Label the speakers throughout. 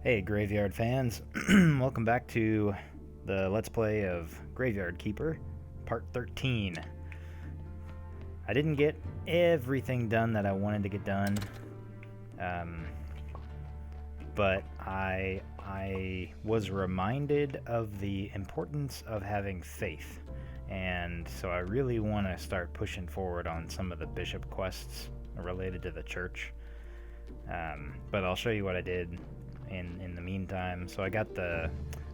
Speaker 1: Hey, Graveyard fans. Welcome back to the Let's Play of Graveyard Keeper, Part 13. I didn't get everything done that I wanted to get done, um, but I was reminded of the importance of having faith, and so I really want to start pushing forward on some of the bishop quests related to the church. But I'll show you what I did in the meantime. So I got the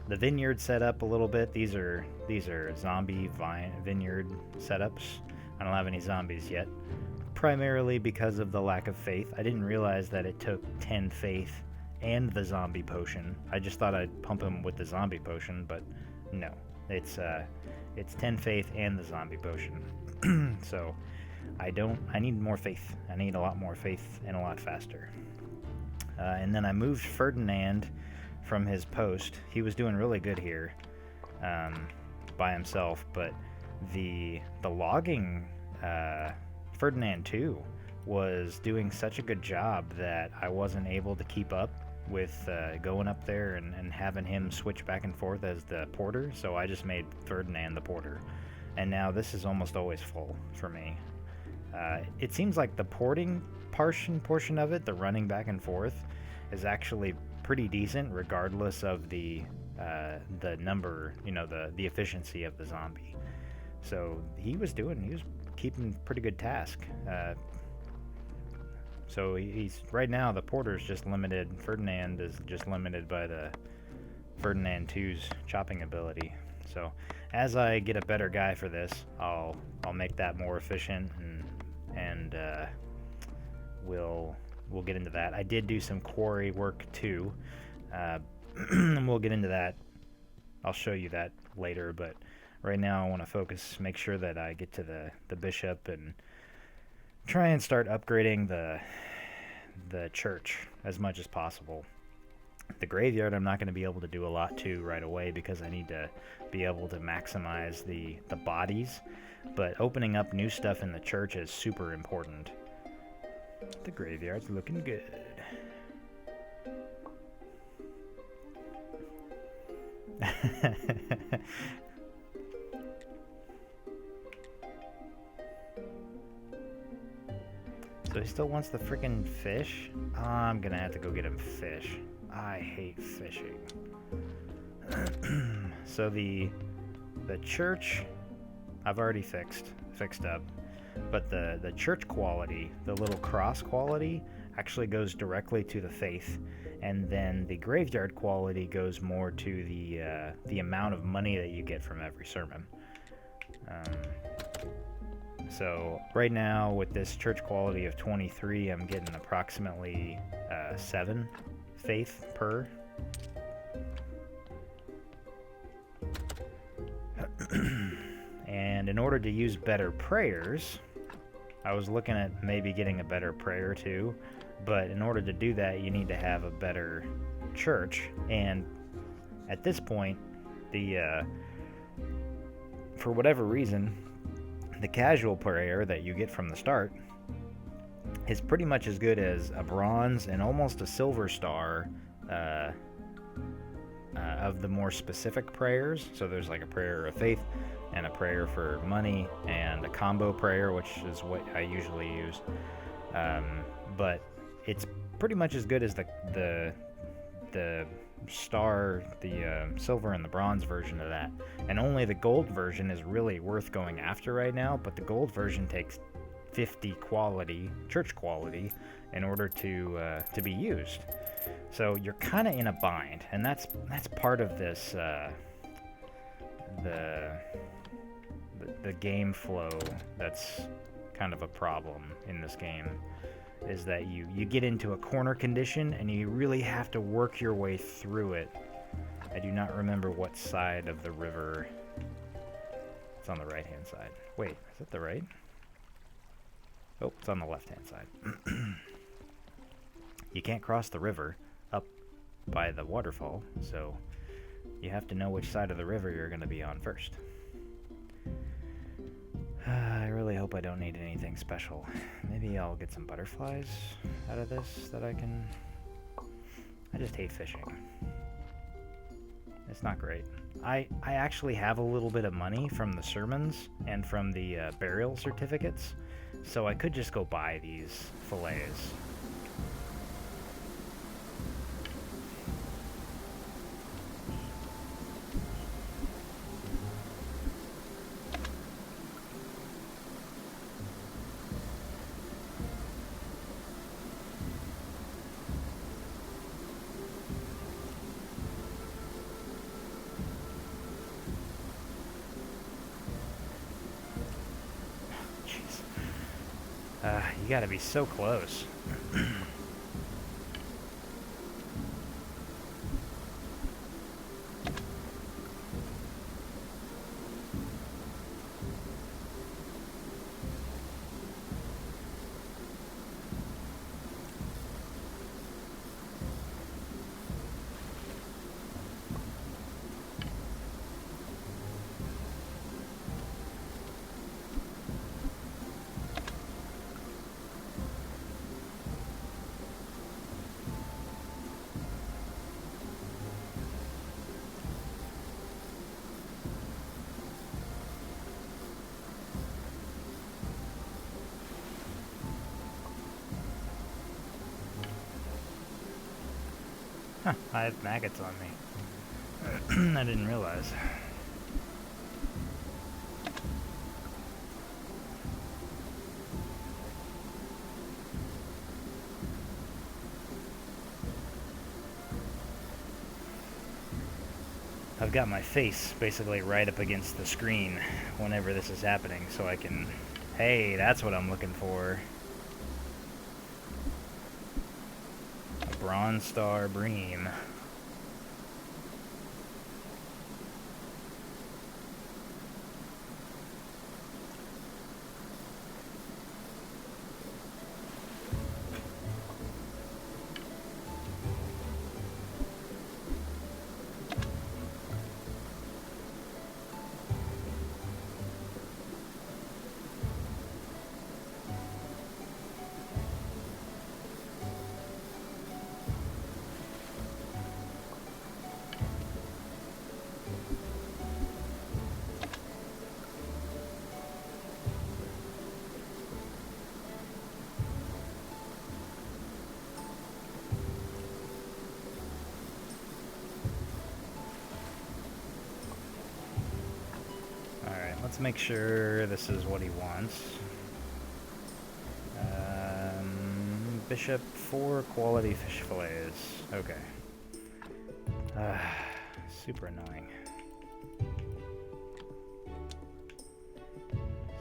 Speaker 1: vineyard set up a little bit. These are zombie vineyard setups. I don't have any zombies yet, primarily because of the lack of faith. I didn't realize that it took 10 faith and the zombie potion. I just thought I'd pump him with the zombie potion, but no. It's 10 faith and the zombie potion. So I need more faith. I need a lot more faith and a lot faster. And then I moved Ferdinand from his post. He was doing really good here by himself, but the logging Ferdinand 2 was doing such a good job that I wasn't able to keep up with going up there and having him switch back and forth as the porter. So I just made Ferdinand the porter, and now this is almost always full for me. It seems like the porting portion of it, the running back and forth, is actually pretty decent, regardless of the number, the efficiency of the zombie. So he was keeping pretty good task. So he's right now the porter's just limited. Ferdinand is just limited by the Ferdinand 2's chopping ability. So as I get a better guy for this, I'll make that more efficient and we'll get into that. I did do some quarry work too, and we'll get into that. I'll show you that later, but right now I want to make sure that I get to the bishop and try and start upgrading the church as much as possible. The graveyard I'm not going to be able to do a lot to right away because I need to be able to maximize the bodies, but opening up new stuff in the church is super important. The graveyard's looking good. So he still wants the freaking fish? I'm gonna have to go get him fish. I hate fishing. So the church I've already fixed up, but the church quality, the little cross quality, actually goes directly to the faith, and then the graveyard quality goes more to the amount of money that you get from every sermon. So right now with this church quality of 23, I'm getting approximately 7 faith per. And in order to use better prayers, I was looking at maybe getting a better prayer too, but in order to do that, you need to have a better church. And at this point, for whatever reason, the casual prayer that you get from the start is pretty much as good as a bronze and almost a silver star of the more specific prayers. So there's like a prayer of faith and a prayer for money and a combo prayer, which is what I usually use. But it's pretty much as good as the star, the silver and the bronze version of that. And only the gold version is really worth going after right now, but the gold version takes 50 quality, church quality, in order to be used. So you're kind of in a bind, and that's part of this the game flow. That's kind of a problem in this game, is that you get into a corner condition and you really have to work your way through it. I do not remember what side of the river. It's on the right hand side. Wait, is it the right? Oh, it's on the left hand side. You can't cross the river up by the waterfall, so you have to know which side of the river you're going to be on first. I really hope I don't need anything special. Maybe I'll get some butterflies out of this that I can I just hate fishing. It's not great. I actually have a little bit of money from the sermons and from the burial certificates, so I could just go buy these fillets. You gotta be so close. Huh, I have maggots on me. I didn't realize. I've got my face basically right up against the screen whenever this is happening, so I can... Hey, that's what I'm looking for. A Bronze Star Bream. Let's make sure this is what he wants. Bishop, 4 quality fish fillets. Okay. Super annoying.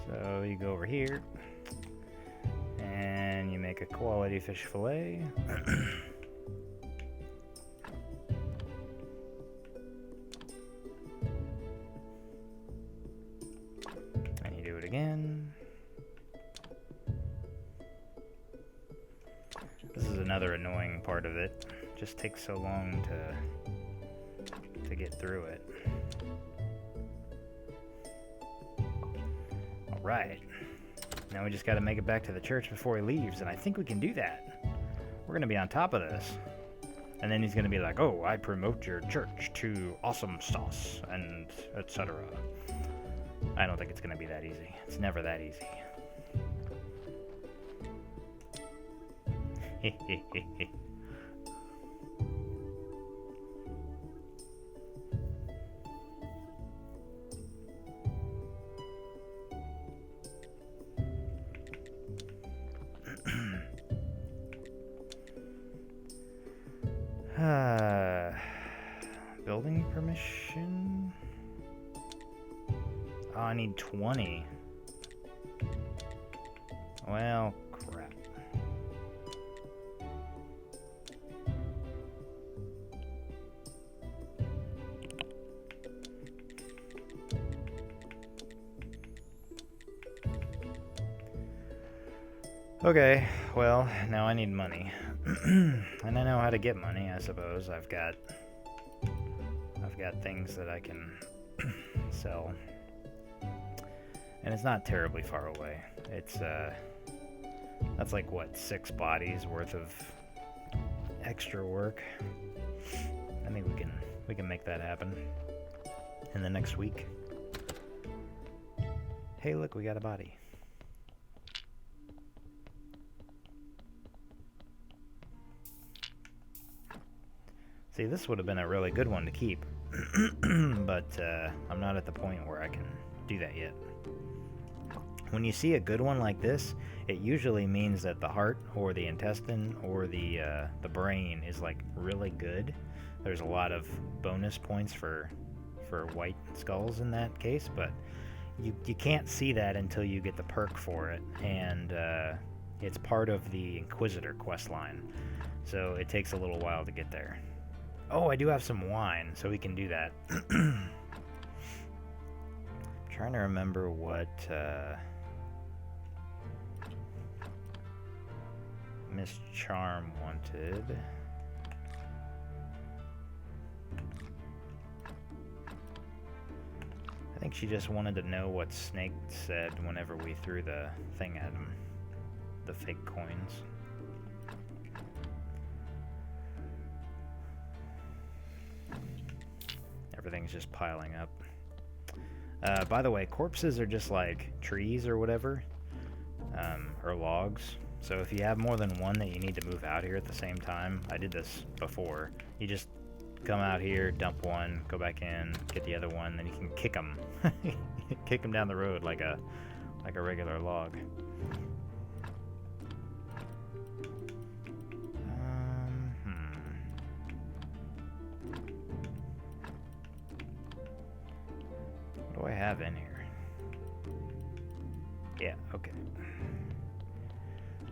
Speaker 1: So you go over here, and you make a quality fish fillet. Again. This is another annoying part of it. It just takes so long to get through it. Alright. Now we just gotta make it back to the church before he leaves, and I think we can do that. We're gonna be on top of this. And then he's gonna be like, oh, I promote your church to awesome sauce, and etc. I don't think it's going to be that easy. It's never that easy. Building permission? Oh, I need 20. Well, crap. Okay, well, now I need money. And I know how to get money, I suppose. I've got things that I can sell. And it's not terribly far away. It's, that's like, what, 6 bodies worth of extra work. I think we can make that happen in the next week. Hey, look, we got a body. See, this would have been a really good one to keep, but I'm not at the point where I can do that yet. When you see a good one like this, it usually means that the heart or the intestine or the brain is like really good. There's a lot of bonus points for white skulls in that case, but you can't see that until you get the perk for it, and it's part of the Inquisitor quest line, so it takes a little while to get there. Oh, I do have some wine, so we can do that. Trying to remember what Miss Charm wanted. I think she just wanted to know what Snake said whenever we threw the thing at him. The fake coins. Everything's just piling up. By the way, corpses are just like trees or whatever, or logs. So if you have more than one that you need to move out here at the same time, I did this before. You just come out here, dump one, go back in, get the other one, then you can kick them. Kick them down the road like a regular log. What do I have in here? Yeah, okay.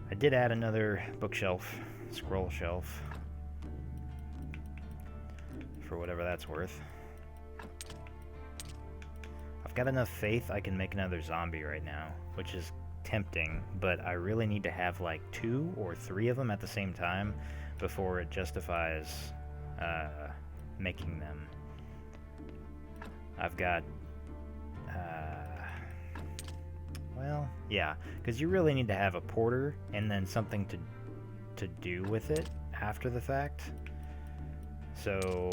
Speaker 1: I did add another bookshelf, scroll shelf, for whatever that's worth. I've got enough faith I can make another zombie right now, which is tempting, but I really need to have like 2 or 3 of them at the same time before it justifies making them. I've got well, yeah, because you really need to have a porter and then something to do with it after the fact. So,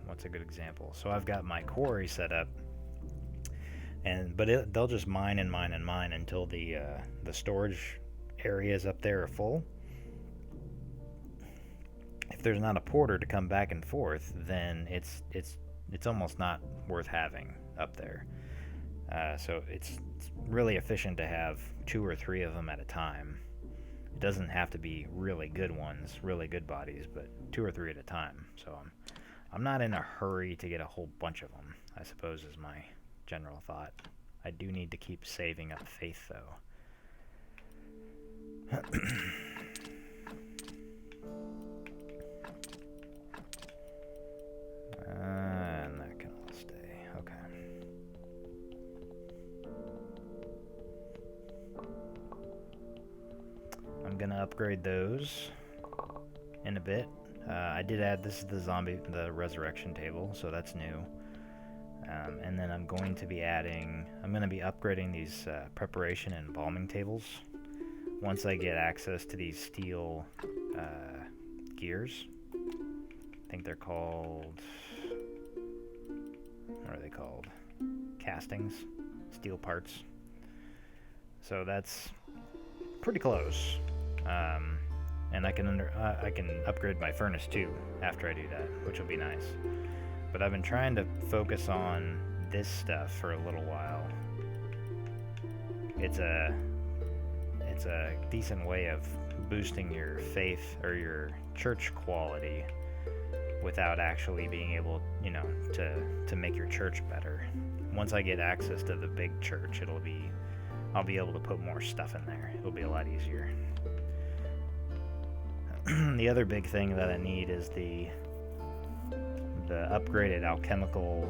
Speaker 1: what's a good example? So I've got my quarry set up, but they'll just mine and mine and mine until the storage areas up there are full. If there's not a porter to come back and forth, then it's almost not worth having up there. So it's really efficient to have 2 or 3 of them at a time. It doesn't have to be really good ones, really good bodies, but 2 or 3 at a time. So I'm not in a hurry to get a whole bunch of them, I suppose is my general thought. I do need to keep saving up faith, though. And that can all stay. Okay. I'm gonna upgrade those in a bit. I did add, this is the resurrection table, so that's new. And then I'm going to be upgrading these preparation and embalming tables once I get access to these steel gears. I think they're called, what are they called? Castings, steel parts. So that's pretty close. And I can upgrade my furnace too after I do that, which will be nice. But I've been trying to focus on this stuff for a little while. It's a decent way of boosting your faith or your church quality without actually being able, to make your church better. Once I get access to the big church, I'll be able to put more stuff in there. It'll be a lot easier. The other big thing that I need is the upgraded alchemical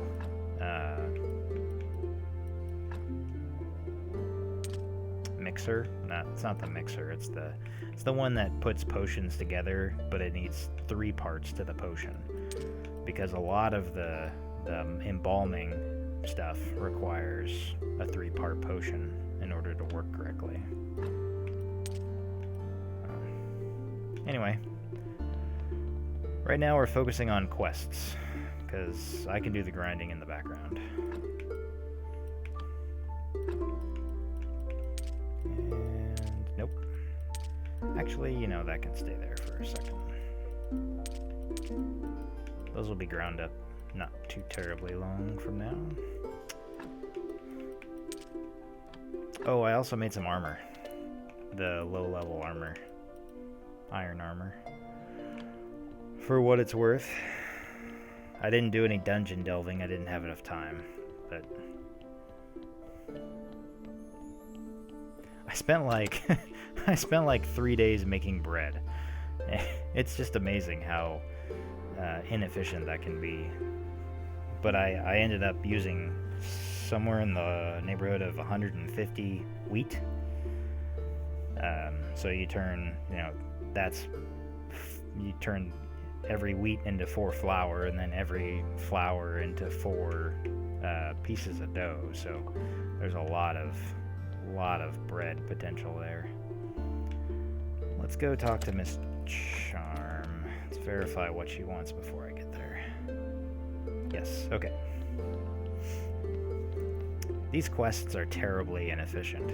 Speaker 1: mixer. It's not the mixer. It's the one that puts potions together, but it needs 3 parts to the potion, because a lot of the embalming stuff requires a 3-part potion in order to work correctly. Anyway, right now we're focusing on quests, because I can do the grinding in the background. And nope. Actually, you know, that can stay there for a second. Those will be ground up not too terribly long from now. Oh, I also made some armor. The low-level armor. Iron armor. For what it's worth. I didn't do any dungeon delving. I didn't have enough time. But I spent like I spent like 3 days making bread. It's just amazing how inefficient that can be. But I ended up using somewhere in the neighborhood of 150 wheat. So you turn, you know, you turn every wheat into 4 flour, and then every flour into 4 pieces of dough. So there's a lot of bread potential there. Let's go talk to Miss Charm. Let's verify what she wants before I get there. Yes, okay. These quests are terribly inefficient.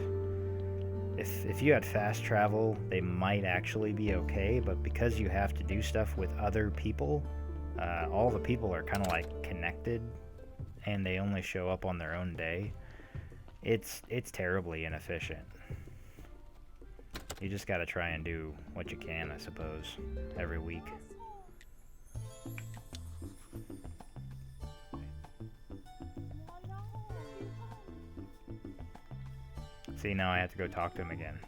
Speaker 1: If you had fast travel, they might actually be okay, but because you have to do stuff with other people, all the people are kind of like connected, and they only show up on their own day. It's terribly inefficient. You just gotta try and do what you can, I suppose, every week. See, now I have to go talk to him again.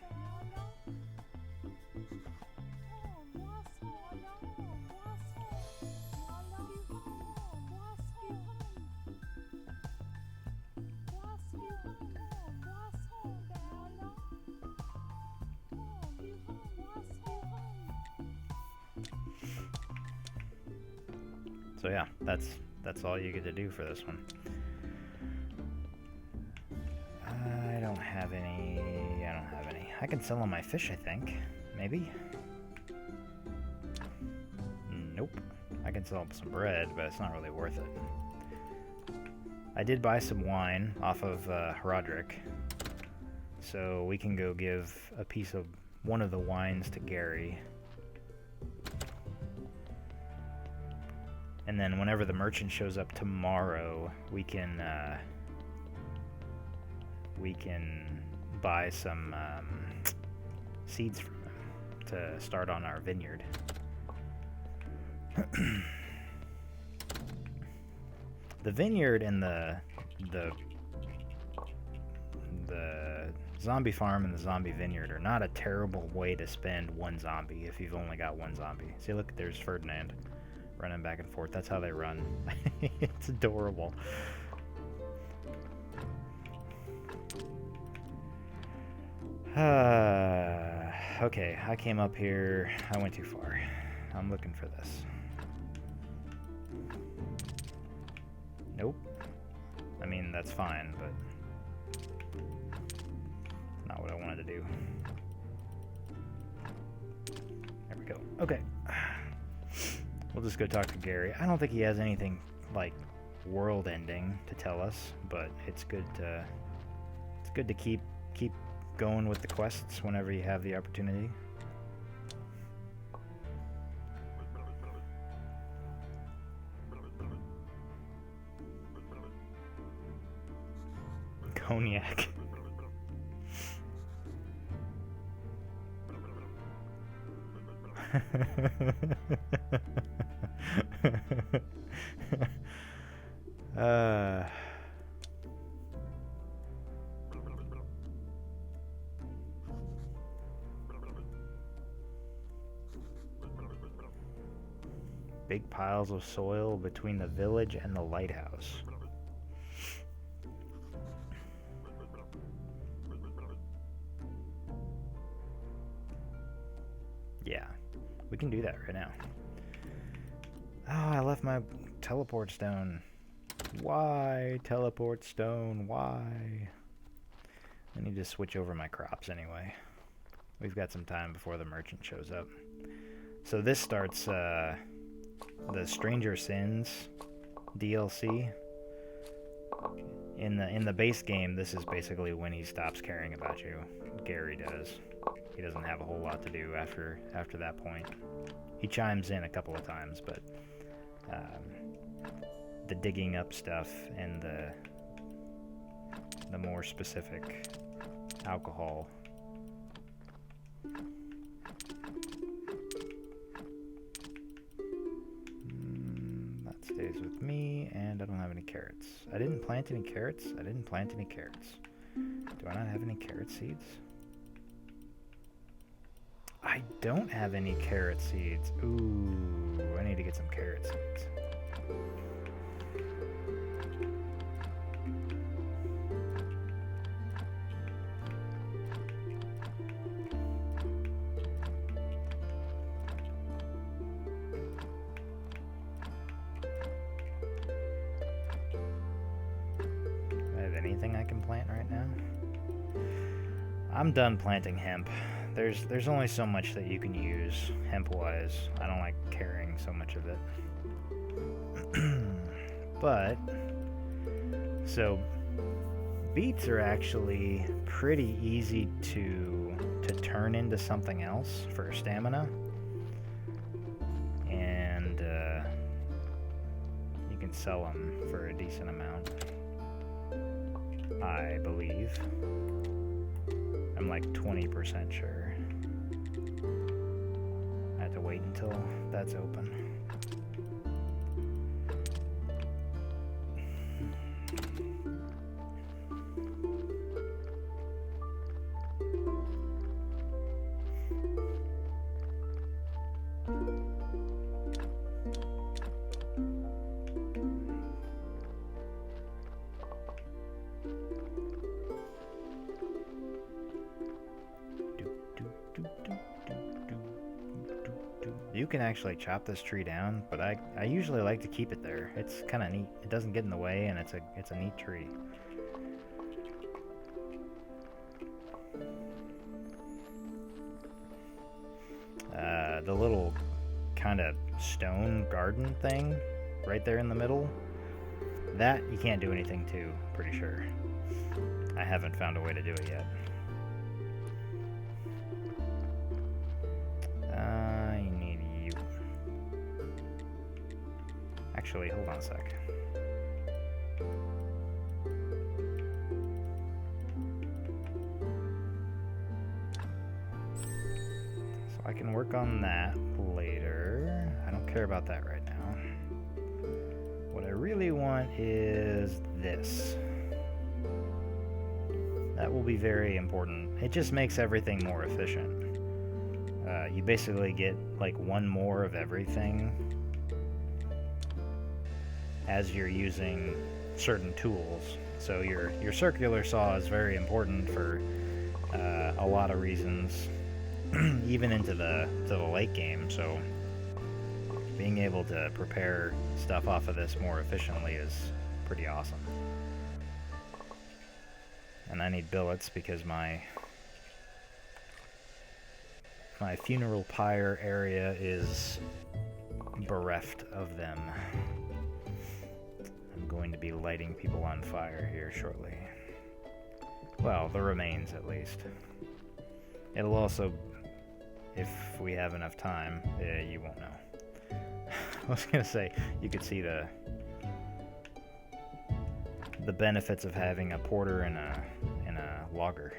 Speaker 1: So yeah, that's all you get to do for this one. I don't have any. I can sell on my fish, I think. Maybe? Nope. I can sell some bread, but it's not really worth it. I did buy some wine off of Roderick, so we can go give a piece of one of the wines to Gary. And then whenever the merchant shows up tomorrow, we can buy some seeds from him to start on our vineyard. The vineyard and the zombie farm and the zombie vineyard are not a terrible way to spend one zombie if you've only got one zombie. See, look, there's Ferdinand running back and forth. That's how they run. It's adorable. Okay, I came up here. I went too far. I'm looking for this. Nope. I mean, that's fine, but not what I wanted to do. There we go. Okay. We'll just go talk to Gary. I don't think he has anything like world-ending to tell us, but it's good to keep going with the quests whenever you have the opportunity. Cognac. Big piles of soil between the village and the lighthouse. Yeah, we can do that right now. Oh, I left my teleport stone. Why teleport stone? Why? I need to switch over my crops anyway. We've got some time before the merchant shows up. So this starts the Stranger Sins DLC. In the base game, this is basically when he stops caring about you. Gary does. He doesn't have a whole lot to do after that point. He chimes in a couple of times, but the digging up stuff and the more specific alcohol. That stays with me, and I don't have any carrots. I didn't plant any carrots? I didn't plant any carrots. Do I not have any carrot seeds? I don't have any carrot seeds. Ooh, I need to get some carrot seeds. I'm done planting hemp. There's only so much that you can use hemp-wise. I don't like carrying so much of it. But, so, beets are actually pretty easy to turn into something else for stamina. And you can sell them for a decent amount, I believe. I'm like 20% sure. I have to wait until that's open. You can actually chop this tree down, but I usually like to keep it there. It's kind of neat. It doesn't get in the way, and it's a neat tree. The little kind of stone garden thing right there in the middle, that you can't do anything to, pretty sure. I haven't found a way to do it yet. I need you. Actually, hold on a sec. So I can work on that later. I don't care about that right now. What I really want is this. That will be very important. It just makes everything more efficient. You basically get like one more of everything as you're using certain tools. So your circular saw is very important for a lot of reasons, even into the late game. So being able to prepare stuff off of this more efficiently is pretty awesome. And I need billets because my funeral pyre area is bereft of them. I'm going to be lighting people on fire here shortly. Well, the remains at least. It'll also, if we have enough time, you won't know. I was gonna say, you could see the benefits of having a porter and a logger.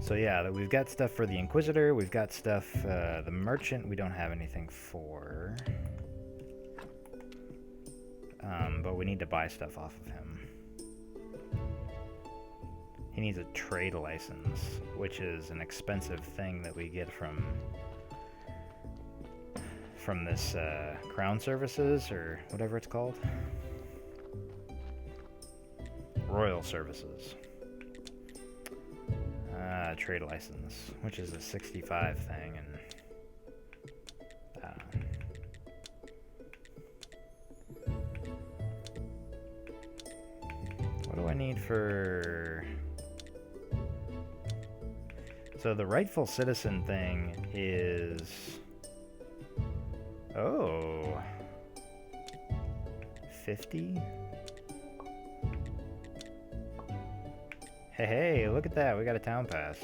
Speaker 1: So yeah, we've got stuff for the Inquisitor, we've got stuff, the Merchant we don't have anything for. But we need to buy stuff off of him. He needs a trade license, which is an expensive thing that we get from this Crown Services, or whatever it's called. Royal Services. Trade license, which is a 65 thing, and for... So the rightful citizen thing is... Oh... 50? Hey, look at that. We got a town pass.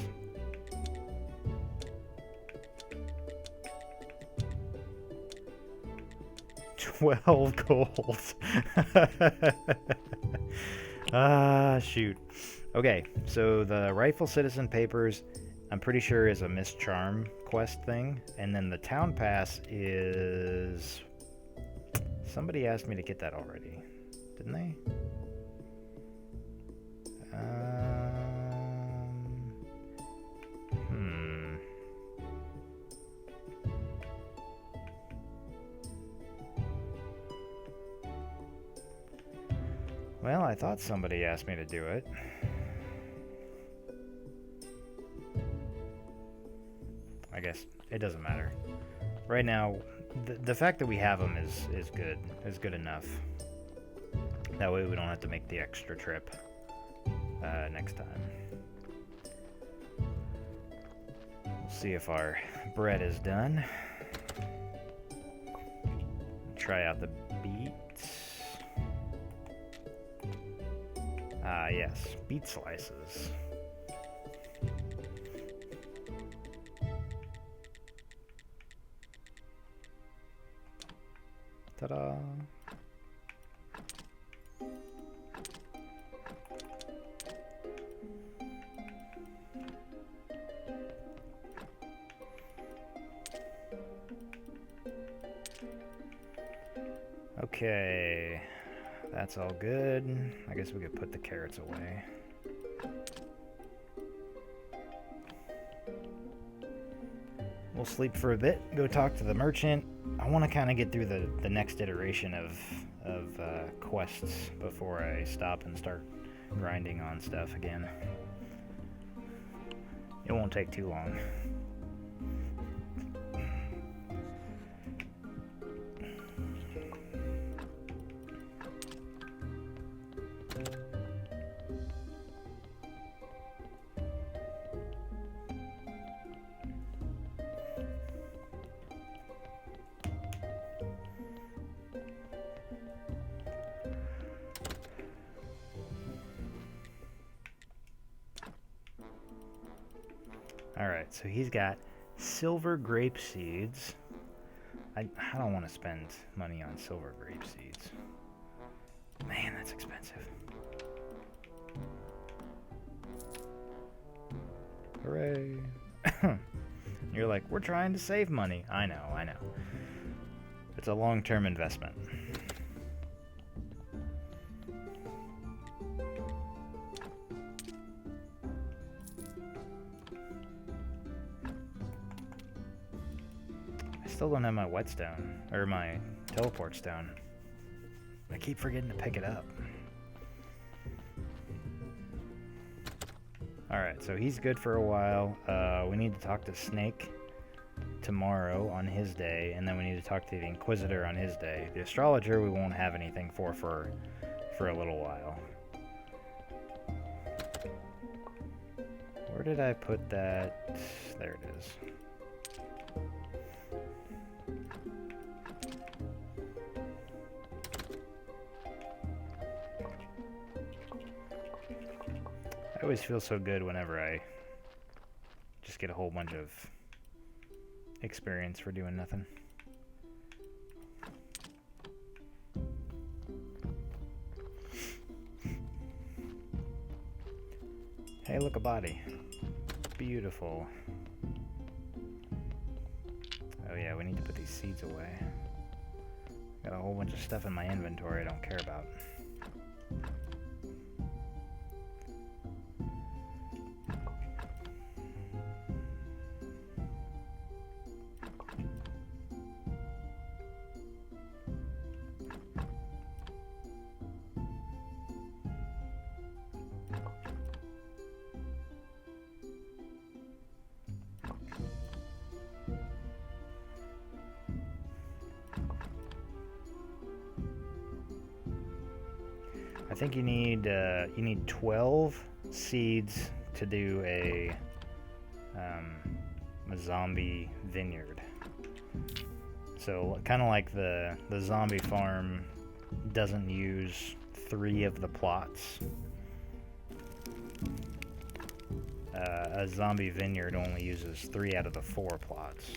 Speaker 1: $12 gold. Ah, shoot. Okay, so the rightful citizen papers, I'm pretty sure is a Miss Charm quest thing, and then the town pass is... Somebody asked me to get that already, didn't they? Well, I thought somebody asked me to do it. I guess it doesn't matter. Right now, the fact that we have them is good enough. That way we don't have to make the extra trip next time. We'll see if our bread is done. Try out the beets. Ah, yes, beet slices. Ta-da! Okay, that's all good. I guess we could put the carrots away. We'll sleep for a bit, go talk to the merchant. I want to kind of get through the next iteration of quests before I stop and start grinding on stuff again. It won't take too long. Alright, so he's got silver grape seeds. I don't want to spend money on silver grape seeds. Man, that's expensive. Hooray. You're like, we're trying to save money. I know. It's a long-term investment. Still don't have my whetstone, or my teleport stone. I keep forgetting to pick it up. Alright, so he's good for a while. We need to talk to Snake tomorrow on his day, and then we need to talk to the Inquisitor on his day. The Astrologer we won't have anything for a little while. Where did I put that? There it is. I always feel so good whenever I just get a whole bunch of experience for doing nothing. Hey, look, a body. Beautiful. Oh yeah, we need to put these seeds away. Got a whole bunch of stuff in my inventory I don't care about. think you need 12 seeds to do a zombie vineyard. So kind of like the zombie farm doesn't use 3 of the plots. A zombie vineyard only uses 3 out of the 4 plots.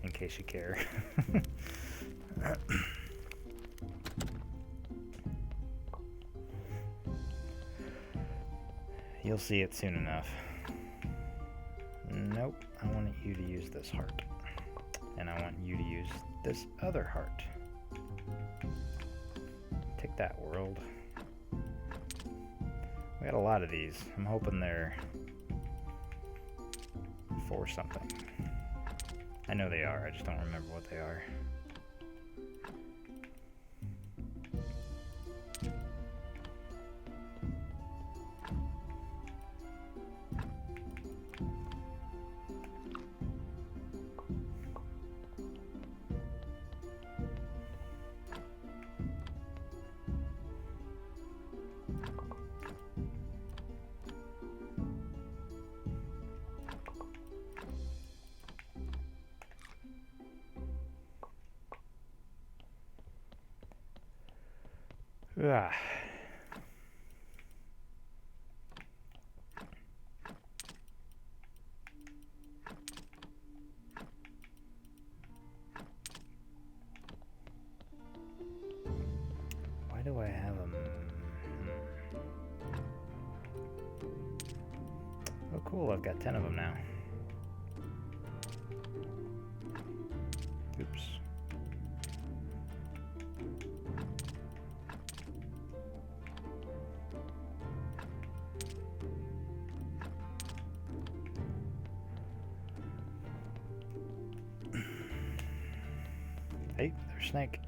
Speaker 1: In case you care. You'll see it soon enough. Nope, I want you to use this heart. And I want you to use this other heart. Take that, world. We got a lot of these. I'm hoping they're for something. I know they are, I just don't remember what they are. Ah. Why do I have them? Oh cool, I've got 10 of them now. Oops. Hey, there's Snake.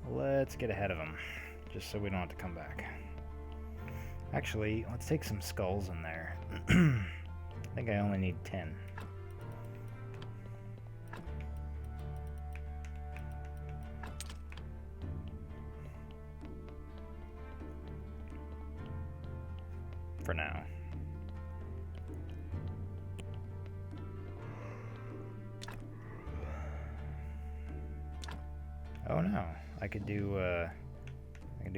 Speaker 1: Let's get ahead of him, just so we don't have to come back. Actually, let's take some skulls in there. I think I only need 10. For now. Oh no, I could do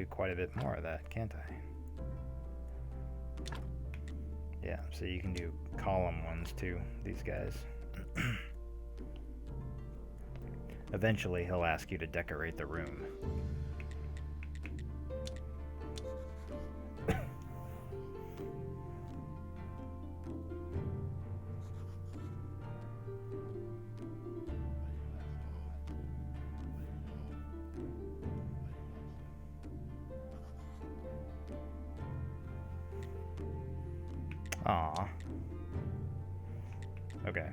Speaker 1: quite a bit more of that, can't I? Yeah, so you can do column ones too, these guys. Eventually he'll ask you to decorate the room. Aw. Okay.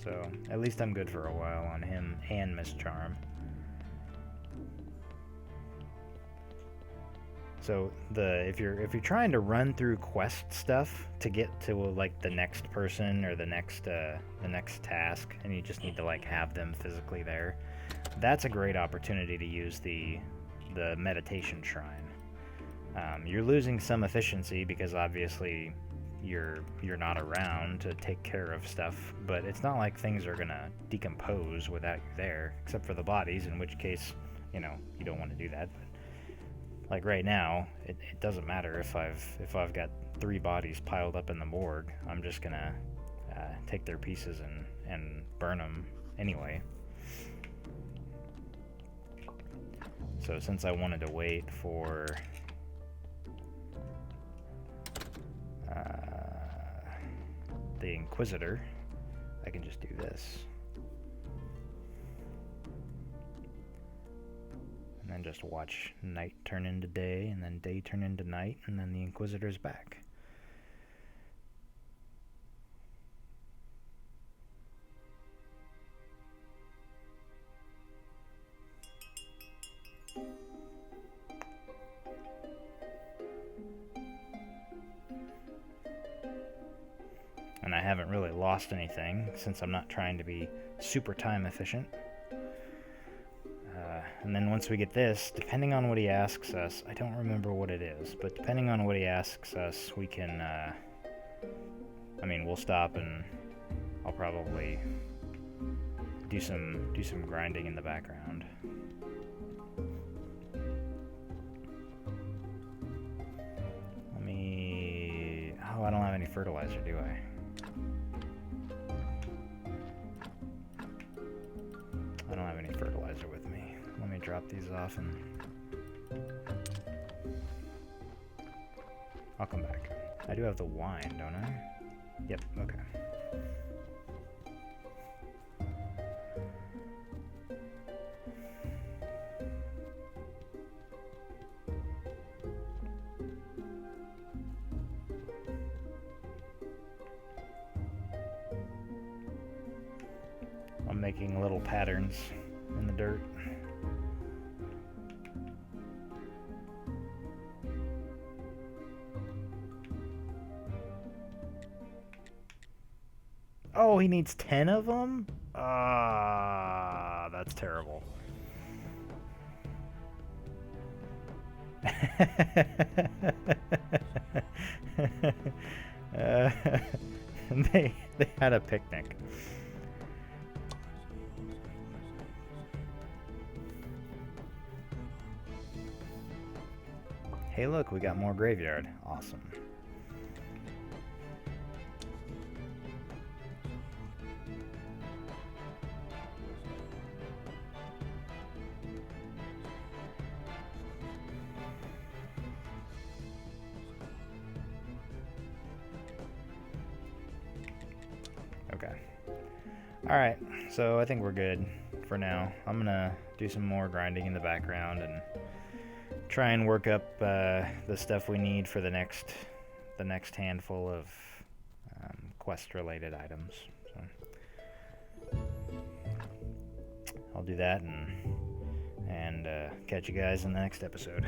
Speaker 1: So, at least I'm good for a while on him and Miss Charm. So, if you're trying to run through quest stuff to get to like the next person or the next task, and you just need to like have them physically there, that's a great opportunity to use the meditation shrine. You're losing some efficiency because obviously you're not around to take care of stuff, but it's not like things are gonna decompose without you there, except for the bodies, in which case, you don't want to do that. But like right now, it doesn't matter if I've got 3 bodies piled up in the morgue. I'm just gonna take their pieces and burn them anyway. So since I wanted to wait for the Inquisitor, I can just do this. And then just watch night turn into day, and then day turn into night, and then the Inquisitor's back. And I haven't really lost anything since I'm not trying to be super time efficient. And then once we get this, depending on what he asks us, I don't remember what it is, but depending on what he asks us, we can, I mean, we'll stop and I'll probably do some grinding in the background. Oh, I don't have any fertilizer, do I? I don't have any fertilizer with me. Let me drop these off and I'll come back. I do have the wine, don't I? Yep, okay. I'm making little patterns in the dirt. Oh, he needs 10 of them? Ah, that's terrible. They had a picnic. Hey look, we got more graveyard. Awesome. Okay. Alright, so I think we're good for now. I'm gonna do some more grinding in the background and try and work up the stuff we need for the next handful of quest-related items. So I'll do that and catch you guys in the next episode.